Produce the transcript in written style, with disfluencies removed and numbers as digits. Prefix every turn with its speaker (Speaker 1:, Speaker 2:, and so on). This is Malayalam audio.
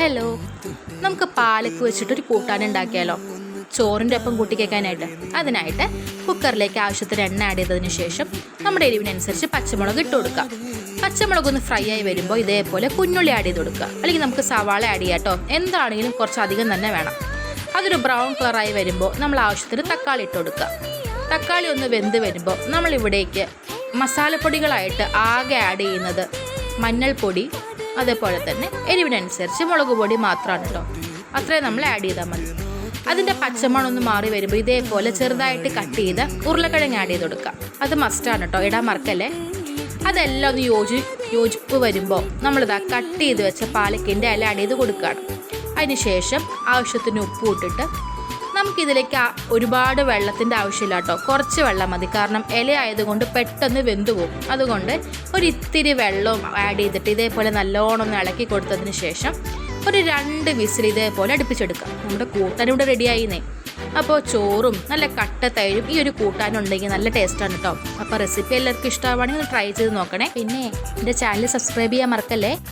Speaker 1: ഹലോ, നമുക്ക് പാലക്ക് വെച്ചിട്ടൊരു കൂട്ടാൻ ഉണ്ടാക്കിയാലോ? ചോറിൻ്റെ ഒപ്പം കൂട്ടി കേൾക്കാനായിട്ട്. അതിനായിട്ട് കുക്കറിലേക്ക് ആവശ്യത്തിന് എണ്ണ ആഡ് ചെയ്തതിന് ശേഷം നമ്മുടെ എരിവിനനുസരിച്ച് പച്ചമുളക് ഇട്ട് കൊടുക്കുക. പച്ചമുളക് ഒന്ന് ഫ്രൈ ആയി വരുമ്പോൾ ഇതേപോലെ കുഞ്ഞുള്ളി ആഡ് ചെയ്ത് കൊടുക്കുക. അല്ലെങ്കിൽ നമുക്ക് സവാള ആഡ് ചെയ്യാം കേട്ടോ. എന്താണെങ്കിലും കുറച്ചധികം തന്നെ വേണം. അതൊരു ബ്രൗൺ കളറായി വരുമ്പോൾ നമ്മൾ ആവശ്യത്തിന് തക്കാളി ഇട്ട് കൊടുക്കുക. തക്കാളി ഒന്ന് വെന്ത് വരുമ്പോൾ നമ്മളിവിടേക്ക് മസാലപ്പൊടികളായിട്ട് ആകെ ആഡ് ചെയ്യുന്നത് മഞ്ഞൾപ്പൊടി, അതേപോലെ തന്നെ എരിവിനനുസരിച്ച് മുളക് പൊടി മാത്രമാണ് കേട്ടോ. അത്രയും നമ്മൾ ആഡ് ചെയ്താൽ മതി. അതിൻ്റെ പച്ചമണം ഒന്ന് മാറി വരുമ്പോൾ ഇതേപോലെ ചെറുതായിട്ട് കട്ട് ചെയ്ത് ഉരുളക്കിഴങ്ങ് ആഡ് ചെയ്ത് കൊടുക്കുക. അത് മസ്റ്റാണ് കേട്ടോ, ഇടാൻ മറക്കല്ലേ. അതെല്ലാം ഒന്ന് യോജിപ്പ് വരുമ്പോൾ നമ്മളിതാ കട്ട് ചെയ്ത് വെച്ച പാലക്കിൻ്റെ ഇല ആഡ് ചെയ്ത് കൊടുക്കുകയാണ്. അതിന് ശേഷം ആവശ്യത്തിന് ഉപ്പ് ഇട്ടിട്ട് നമുക്കിതിലേക്ക് ഒരുപാട് വെള്ളത്തിൻ്റെ ആവശ്യമില്ല കേട്ടോ. കുറച്ച് വെള്ളം മതി. കാരണം ഇല ആയതുകൊണ്ട് പെട്ടെന്ന് വെന്തു പോകും. അതുകൊണ്ട് ഒരിത്തിരി വെള്ളവും ആഡ് ചെയ്തിട്ട് ഇതേപോലെ നല്ലോണം ഒന്ന് ഇളക്കി കൊടുത്തതിന് ശേഷം ഒരു 2 വിസിൽ ഇതേപോലെ അടുപ്പിച്ചെടുക്കാം. നമ്മുടെ കൂട്ടാൻ ഇവിടെ റെഡിയായിന്നേ. അപ്പോൾ ചോറും നല്ല കട്ട തൈരും ഈ ഒരു കൂട്ടാനുണ്ടെങ്കിൽ നല്ല ടേസ്റ്റാണ് കേട്ടോ. അപ്പോൾ റെസിപ്പി എല്ലാവർക്കും ഇഷ്ടമാണെങ്കിൽ ട്രൈ ചെയ്ത് നോക്കണേ. പിന്നെ എൻ്റെ ചാനൽ സബ്സ്ക്രൈബ് ചെയ്യാൻ മറക്കല്ലേ.